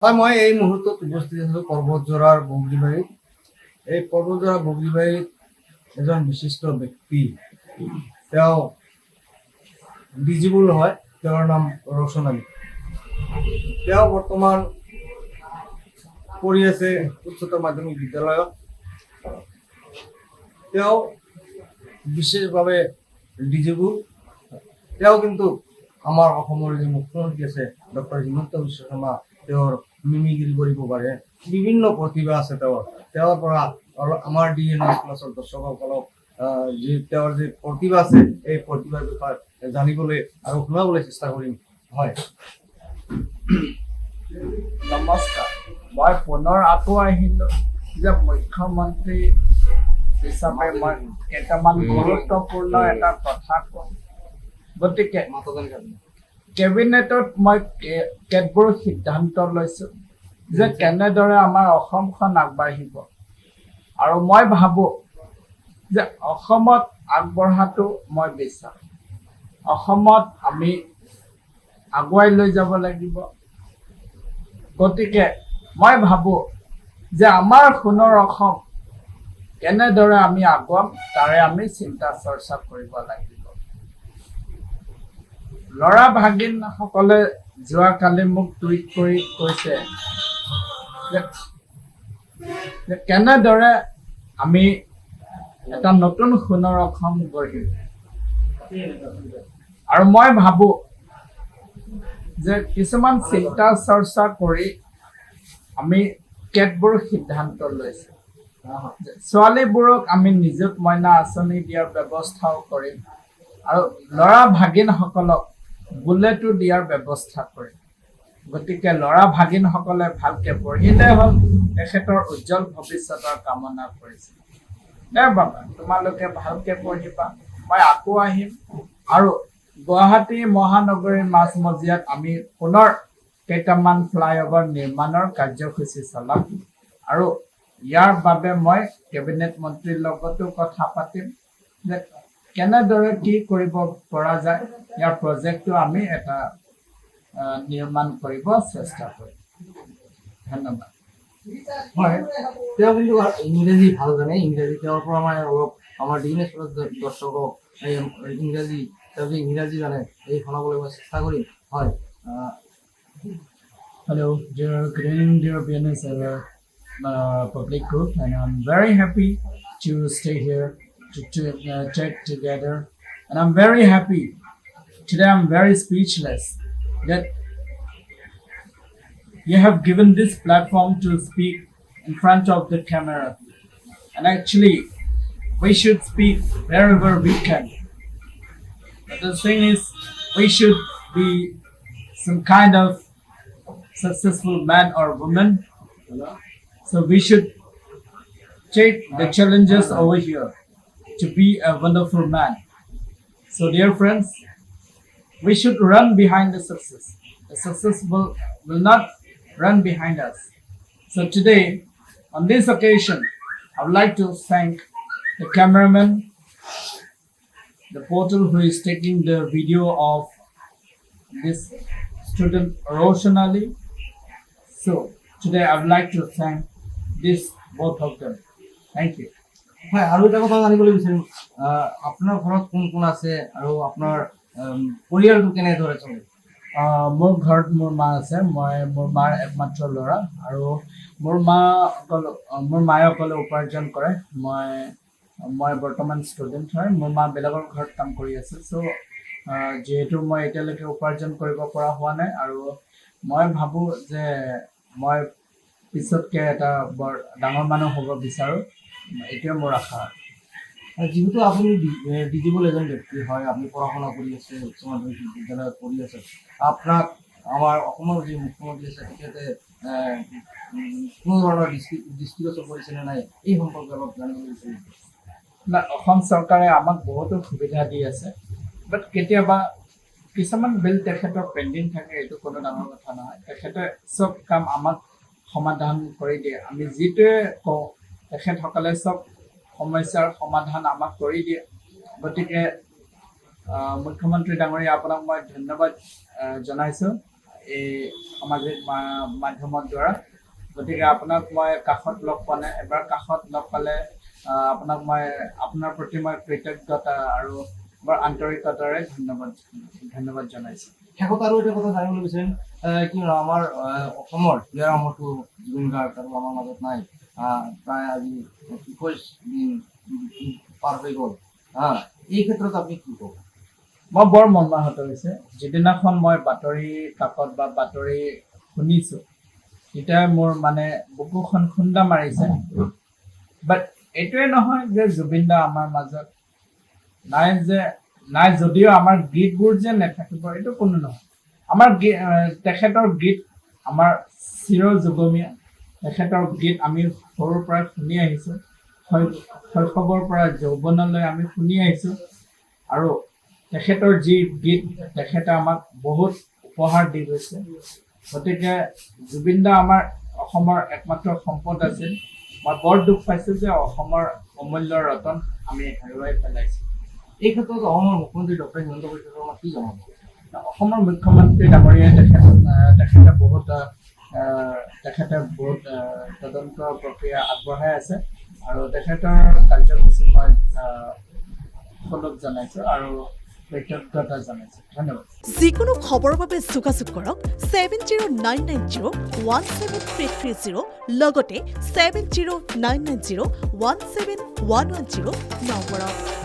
হয়, মই এই মুহূৰ্তত উপস্থিত আছোঁ পৰ্বতজোৰাৰ বগৰীবাৰীত। এই পৰ্বতজোৰা বগৰীবাৰীত এজন বিশিষ্ট ব্যক্তি, তেওঁ ডিজিবুল হয়, তেওঁৰ নাম ৰৌচন আলী। তেওঁ বৰ্তমান পঢ়ি আছে উচ্চতৰ মাধ্যমিক বিদ্যালয়ত। তেওঁ বিশেষভাৱে ডিজিবুল। তেওঁ কিন্তু আমাৰ অসমৰ যি মুখ্যমন্ত্ৰী আছে ডক্টৰ হিমন্ত বিশ্ব শৰ্মা, তেওঁৰ মিমিক্ৰি কৰিব পাৰে, বিভিন্ন প্ৰতিভা আছে তেওঁৰ পৰা আমাৰ DNS ক্লাছৰ দৰ্শকসকলক যি তেওঁৰ যি প্ৰতিভা আছে এই প্ৰতিভাৰ বিষয়ে জানিবলৈ আৰু শুনাবলৈ চেষ্টা কৰিম। হয়, নমস্কাৰ। মই পুনৰ আকৌ আহিলোঁ যে মুখ্যমন্ত্ৰী হিচাপে মই কেইটামান গুৰুত্বপূৰ্ণ এটা কথা কওঁ। গতিকে কেবিনেটত মই কেতবোৰ সিদ্ধান্ত লৈছোঁ যে কেনেদৰে আমাৰ অসমখন আগবাঢ়িব, আৰু মই ভাবোঁ যে অসমত আগবঢ়াটো মই বিচাৰোঁ। অসমত আমি আগুৱাই লৈ যাব লাগিব। গতিকে মই ভাবোঁ যে আমাৰ সোণৰ অসম কেনেদৰে আমি আগুৱাম তাৰে আমি চিন্তা চৰ্চা কৰিব লাগিব। ল'ৰা ভাগিনসকলে যোৱাকালি মোক টুইট কৰি কৈছে যে কেনেদৰে আমি এটা নতুন সোণৰ অসম গঢ়িম, আৰু মই ভাবোঁ যে কিছুমান চিন্তা চৰ্চা কৰি আমি কেতবোৰ সিদ্ধান্ত লৈছোঁ। ছোৱালীবোৰক আমি নিযুত মইনা আঁচনি দিয়াৰ ব্যৱস্থাও কৰিম, আৰু ল'ৰা ভাগিনসকলক বুলেটো দিয়াৰ ব্যৱস্থা কৰিম। গতিকে ল'ৰা ভাগিনসকলে ভালকৈ পঢ়িলে হ'ল, তেখেতৰ উজ্জ্বল ভৱিষ্যতৰ কামনা কৰিছে। বাবা, তোমালোকে ভালকৈ পঢ়িবা, মই আকৌ আহিম। আৰু গুৱাহাটী মহানগৰীৰ মাজমজিয়াত আমি পুনৰ কেইটামান ফ্লাইঅভাৰ নিৰ্মাণৰ কাৰ্যসূচী চলাম, আৰু ইয়াৰ বাবে মই কেবিনেট মন্ত্ৰীৰ লগতো কথা পাতিম যে কেনেদৰে কি কৰিব পৰা যায়। ইয়াৰ প্ৰজেক্টটো আমি এটা নিৰ্মাণ কৰিব চেষ্টা কৰিম। ধন্যবাদ। হয়, তেওঁ কিন্তু ইংৰাজী ভাল জানে। ইংৰাজী তেওঁৰ পৰা মানে অলপ আমাৰ DNS দৰ্শকক ইংৰাজী, তেওঁ যে ইংৰাজী জানে এই শুনাবলৈ মই চেষ্টা কৰিম। হয়, Hello, good evening, dear BNS public group, and I'm very happy to stay here to chat together, and I'm very happy today. I'm very speechless that you have given this platform to speak in front of the camera, and actually we should speak wherever we can. But the thing is, we should be some kind of successful man or woman, so we should take the challenges over here to be a wonderful man. So dear friends, we should run behind the success. The success will not run behind us. So today, on this occasion, I would like to thank the cameraman, the portal who is taking the video of this student Roshan Ali. So today I would like to thank this both of them. Thank you. হয়, আৰু এটা কথা জানিবলৈ বিচাৰিম, আপোনাৰ ঘৰত কোন কোন আছে আৰু আপোনাৰ পৰিয়ালটো কেনেদৰে চলে? মোৰ ঘৰত মোৰ মা আছে। মোৰ মাৰ একমাত্ৰ ল'ৰা, আৰু মোৰ মায়ে অকলে উপাৰ্জন কৰে। মই বৰ্তমান ষ্টুডেণ্ট হয়। মোৰ মা বেলেগৰ ঘৰত কাম কৰি আছে। চ' যিহেতু মই এতিয়ালৈকে উপাৰ্জন কৰিব পৰা হোৱা নাই, আৰু মই ভাবোঁ যে মই পিছতকৈ এটা বৰ ডাঙৰ মানুহ হ'ব বিচাৰোঁ, এইটোৱে মোৰ আশা। যিহেতু আপুনি ডিজিবল এজন ব্যক্তি হয়, আপুনি পঢ়া শুনা কৰি আছে, উচ্চ মাধ্যমিক বিদ্যালয়ত পঢ়ি আছে, আপোনাক আমাৰ অসমৰ যি মুখ্যমন্ত্ৰী আছে তেখেতে কোনো ধৰণৰ দৃষ্টিগোচৰ কৰিছেনে নাই, এই সম্পৰ্কে অলপ জানিবলৈ বিচাৰিম। অসম চৰকাৰে আমাক বহুতো সুবিধা দি আছে, বাট কেতিয়াবা কিছুমান বিল তেখেতৰ পেণ্ডিং থাকে। এইটো কোনো ডাঙৰ কথা নহয়। তেখেতে চব কাম আমাক সমাধান কৰি দিয়ে। আমি যিটোৱে কওঁ তেখেতসকলে চব সমস্যাৰ সমাধান আমাক কৰি দিয়ে। গতিকে মুখ্যমন্ত্ৰী ডাঙৰীয়া, আপোনাক মই ধন্যবাদ জনাইছোঁ এই সামাজিক মাধ্যমৰ দ্বাৰা গতিকে আপোনাক মই কাষত লগ পোৱা নাই এবাৰ কাষত লগ পালে আপোনাক মই আপোনাৰ প্ৰতি মই কৃতজ্ঞতা আৰু বৰ আন্তৰিকতাৰে ধন্যবাদ জনাইছোঁ শেষত আৰু এটা কথা জানিবলৈ বিচাৰিম কিয়নো আমাৰ অসমৰ ইয়াৰ আমৰটো জুবিন গাৰ্গ আৰু আমাৰ মাজত নাই প্ৰায় আজি 21 দিন পাৰ হৈ গ'ল এই ক্ষেত্ৰত আপুনি কি ক'ব মই বৰ মৰ্মাহত হৈছে যিদিনাখন মই বাতৰি কাকত বা বাতৰি শুনিছোঁ তেতিয়া মোৰ মানে বুকুখন খুন্দা মাৰিছে বাট এইটোৱে নহয় যে জুবিন দা আমাৰ মাজত নাই যদিও আমাৰ গীতবোৰ যে নাথাকিব এইটো কোনো নহয় আমাৰ তেখেতৰ গীত আমাৰ চিৰযুগমীয়া তেখেতৰ গীত আমি সৰুৰ পৰা শুনি আহিছোঁ শৈশৱৰ পৰা যৌৱনলৈ আমি শুনি আহিছোঁ আৰু তেখেতৰ যি গীত তেখেতে আমাক বহুত উপহাৰ দি গৈছে গতিকে জুবিন দা আমাৰ অসমৰ একমাত্ৰ সম্পদ আছিল মই বৰ দুখ পাইছোঁ যে অসমৰ অমূল্য ৰতন আমি হেৰুৱাই পেলাইছোঁ এই ক্ষেত্ৰত অসমৰ মুখ্যমন্ত্ৰী ডক্টৰ হিমন্ত বিশ্ব শৰ্মা কি জনাব অসমৰ মুখ্যমন্ত্ৰী ডাঙৰীয়াই তেখেতে বহুত তদন্ত প্ৰক্ৰিয়া আগবঢ়াই আছে আৰু তেখেতৰ কাৰ্যসূচী মই শলাগ জনাইছোঁ আৰু কৃতজ্ঞতা জনাইছোঁ ধন্যবাদ যিকোনো খবৰৰ বাবে যোগাযোগ কৰক 7099017330 লগতে 7099017110 নম্বৰত